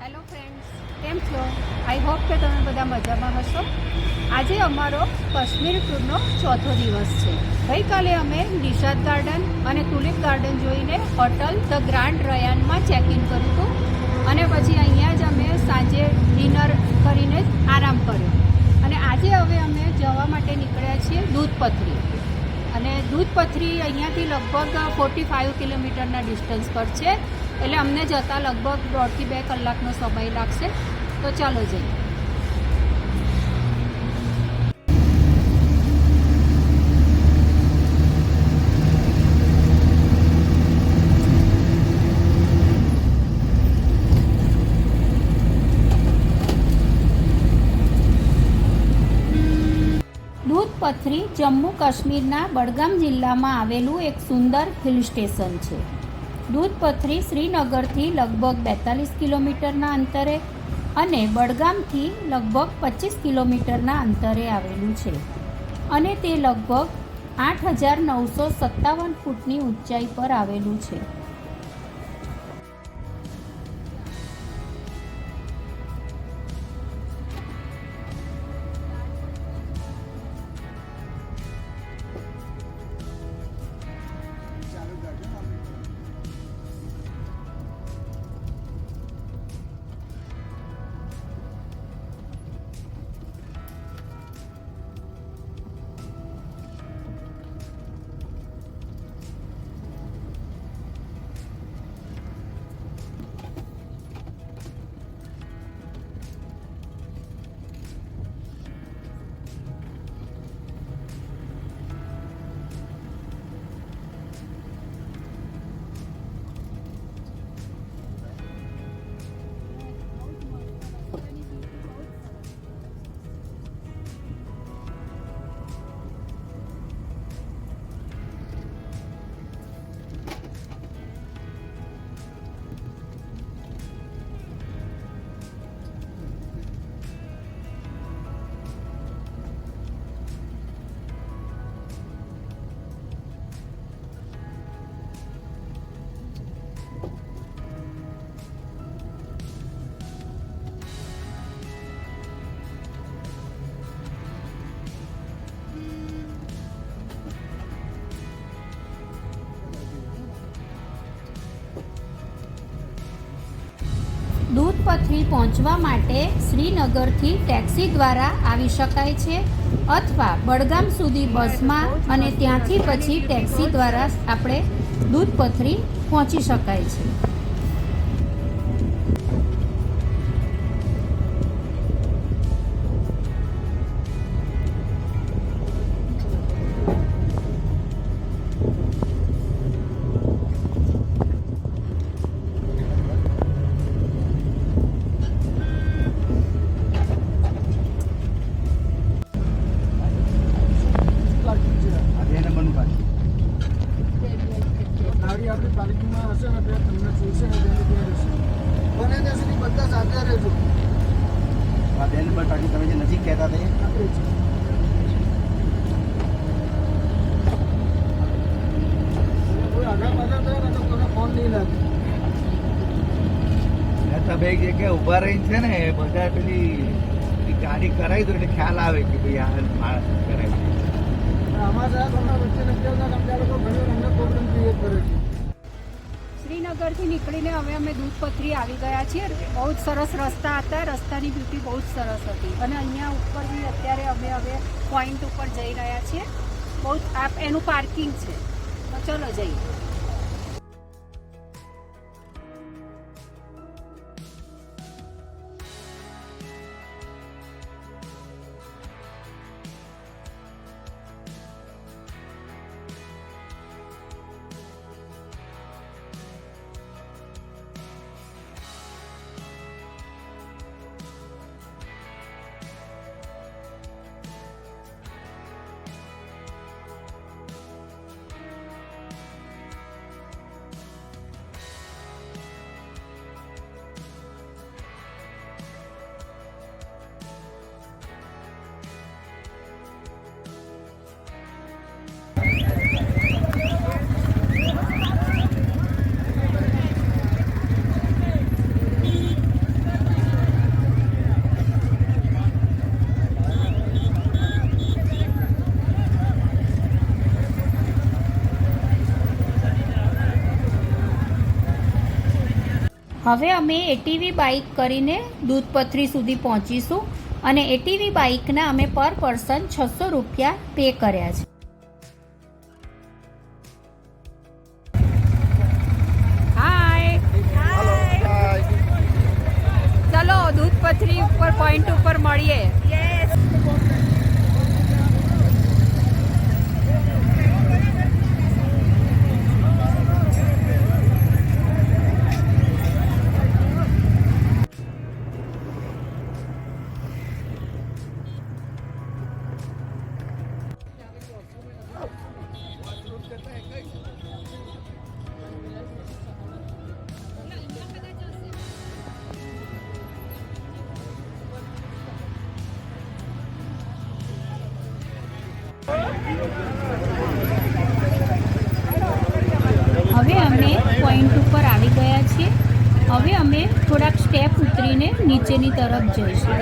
Hello friends, કેમ છો? I hope કે તમે બધા મજામાં હશો. આજે અમારો કાશ્મીર ટૂરનો ચોથો દિવસ છે. ગઈકાલે અમે નિષાદ ગાર્ડન અને તુલિપ ગાર્ડન જોઈને હોટલ ધ ગ્રાન્ડ રયાનમાં ચેક ઇન કર્યું હતું અને પછી અહીંયા જ અમે સાંજે ડિનર કરીને આરામ કર્યો અને આજે હવે અમે જવા માટે નીકળ્યા છીએ દૂધપથરી. અને દૂધપથરી અહીંયાથી લગભગ 45 કિલોમીટરના ડિસ્ટન્સ પર છે, એટલે અમને જતાં લગભગ 1.5 થી 2 કલાકનો સમય લાગશે. તો ચાલો જઈએ. દૂધપથરી જમ્મુ કાશ્મીરના બડગામ જિલ્લામાં આવેલું એક સુંદર હિલ સ્ટેશન છે. દૂધપથરી શ્રીનગરથી લગભગ 42 કિલોમીટરના અંતરે અને બડગામથી લગભગ 25 કિલોમીટરના અંતરે આવેલું છે અને તે લગભગ 8,957 ફૂટની ઊંચાઈ પર આવેલું છે. દૂધપથરી પહોંચવા માટે શ્રીનગરથી ટેક્સી દ્વારા આવી શકાય છે અથવા બડગામ સુધી બસમાં અને ત્યાંથી પછી ટેક્સી દ્વારા આપણે દૂધપથરી પહોંચી શકાય છે. નજીક કહેતા હતા એક જગ્યાએ ઉભા રહી છે ને બધા પેલી ગાડી કરાવી દો એટલે ખ્યાલ આવે કે ભાઈ આ માણસ કરાવી. શ્રીનગરથી નીકળીને હવે અમે દૂધપથરી આવી ગયા છીએ. બહુ જ સરસ રસ્તા હતા, રસ્તાની બ્યુટી બહુ જ સરસ હતી અને અહીંયા ઉપર બી અત્યારે અમે હવે પોઈન્ટ ઉપર જઈ રહ્યા છીએ. બહુ જ એનું પાર્કિંગ છે. તો ચલો જઈએ. હવે અમે એટીવી બાઇક કરીને દૂધપથરી સુધી પહોંચીશું અને એટીવી બાઇકના અમે પર પર્સન 600 રૂપિયા પે કર્યા છે. ચલો દૂધપથરી ઉપર પોઈન્ટ ઉપર મળીએ. હવે અમે પોઈન્ટ ઉપર આવી ગયા છીએ. હવે અમે થોડાક સ્ટેપ ઉતરીને નીચેની તરફ જઈશું.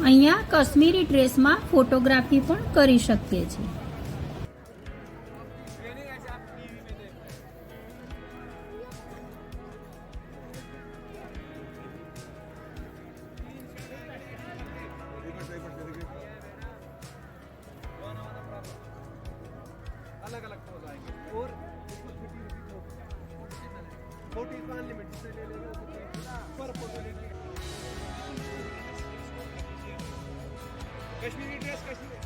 અહીંયા કાશ્મીરી ડ્રેસમાં ફોટોગ્રાફી પણ કરી શકીએ છીએ. अलग अलग पोज आएंगे और इसको 30 40 का अनलिमिटेड से ले लेंगे पर फोटो ले लेंगे. Kashmiri dress Kashmiri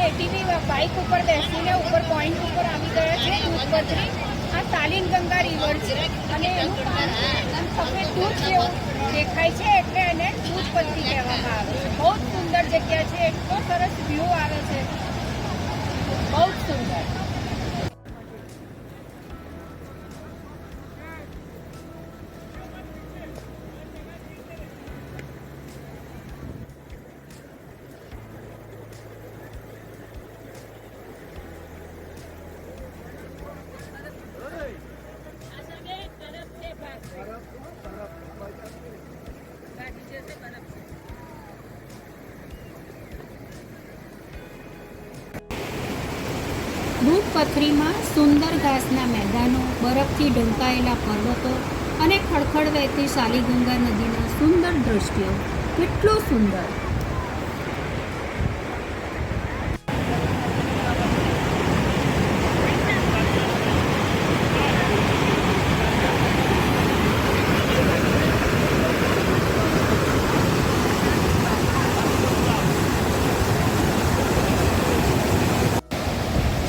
ATV bike ઉપર બેસીને ઉપર પોઈન્ટ ઉપર આવી ગયા છે દૂધપથરી. આ તાલીન ગંગા રિવર છે અને એનું પાણી આમ સફેદ દૂધ જેવું દેખાય છે એટલે એને દૂધપથરી કહેવામાં આવે છે. બહુ જ સુંદર જગ્યા છે. એટલો સરસ વ્યૂ આવે છે, બહુ જ સુંદર. દૂધપથરીમાં સુંદર ઘાસના મેદાનો, બરફથી ઢંકાયેલા પર્વતો અને ખળખળ વહેતી શાલીગંગા નદીના સુંદર દૃશ્યો. કેટલું સુંદર!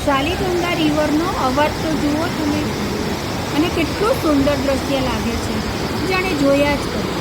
શાલીગંગા રિવરનો અવાજ તો જુઓ તમે, અને કેટલું સુંદર દ્રશ્ય લાગે છે, જાણે જોયા જ કરીએ.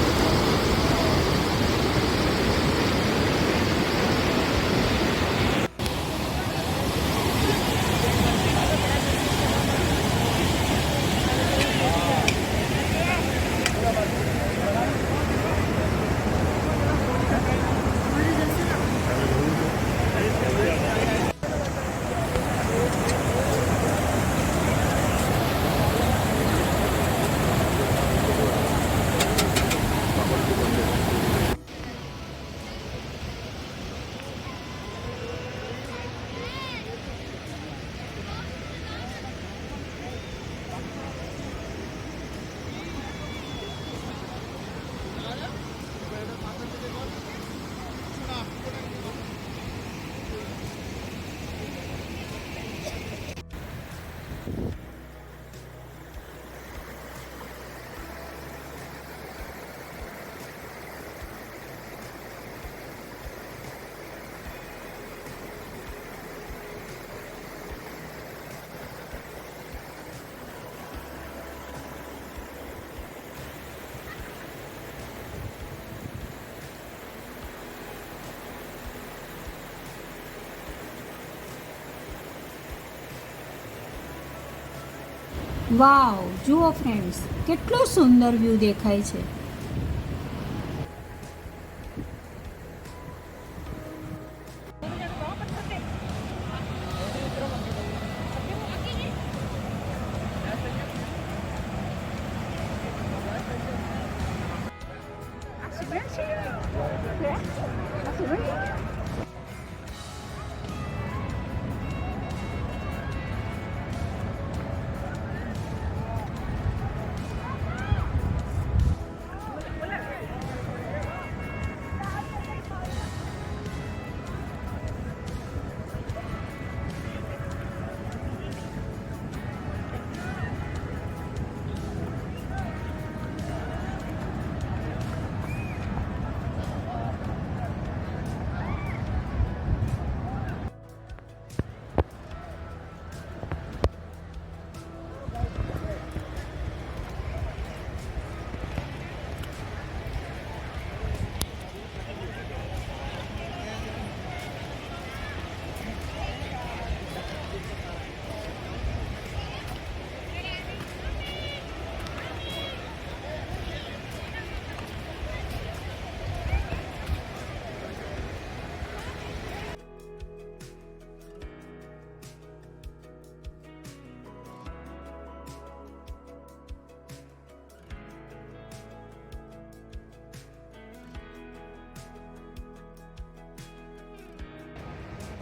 વાવ, જુઓ ફ્રેન્ડ્સ, કેટલો સુંદર વ્યૂ દેખાય છે.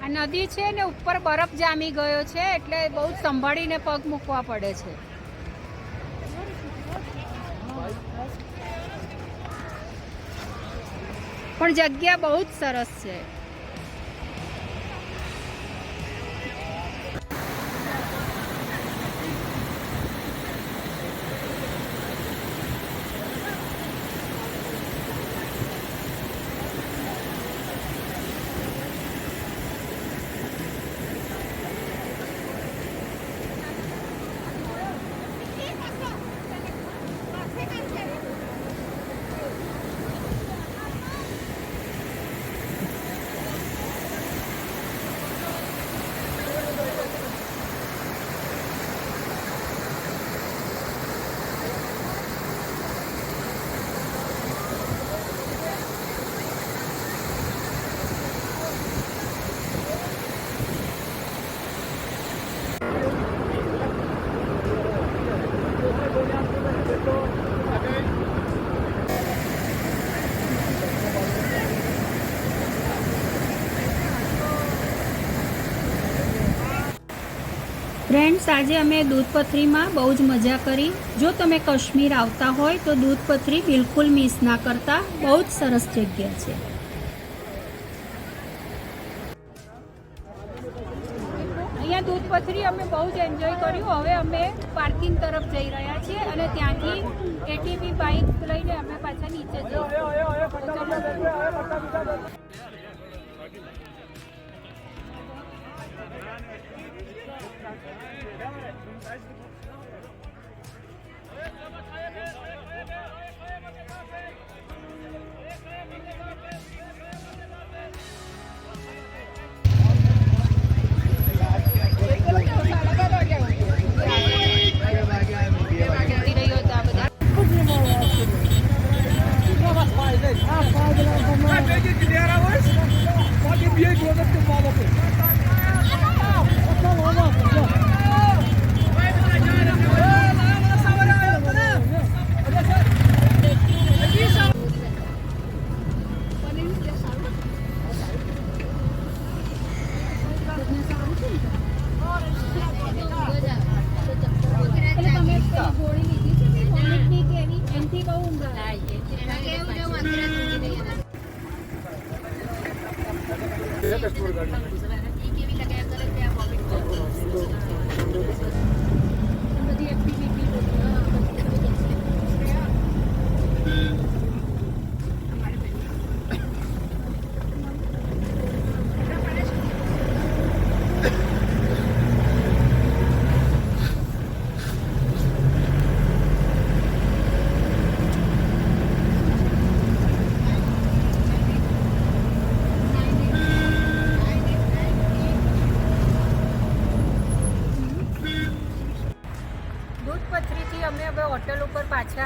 આ નદી છે ને ઉપર બરફ જામી ગયો છે, એટલે બહુ જ સંભાળીને પગ મૂકવા પડે છે. પણ જગ્યા બહુ જ સરસ છે. ફ્રેન્ડ્સ, આજે અમે દૂધપથરીમાં બહુ જ મજા કરી. જો તમે કાશ્મીર આવતા હોય તો દૂધપથરી બિલકુલ મિસ ના કરતા. બહુ જ સરસ જગ્યા છે. અહીંયા દૂધપથરી અમે બહુ જ એન્જોય કર્યું. હવે અમે પાર્કિંગ તરફ જઈ રહ્યા છીએ અને ત્યાંથી એટીવી બાઇક લઈને અમે પાછા નીચે જઈએ.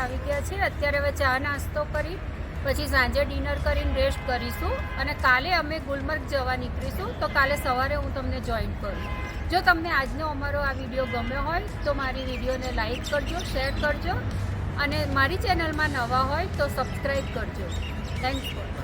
આવી ગયા છે. અત્યારે હવે ચા નાસ્તો કરી પછી સાંજે ડિનર કરીને રેસ્ટ કરીશું અને કાલે અમે ગુલમર્ગ જવા નીકળીશું. તો કાલે સવારે હું તમને જોઈન કરું. જો તમને આજનો અમારો આ વિડીયો ગમ્યો હોય તો મારી વિડીયોને લાઈક કરજો, શેર કરજો અને મારી ચેનલમાં નવા હોય તો સબસ્ક્રાઈબ કરજો. Thanks for watching.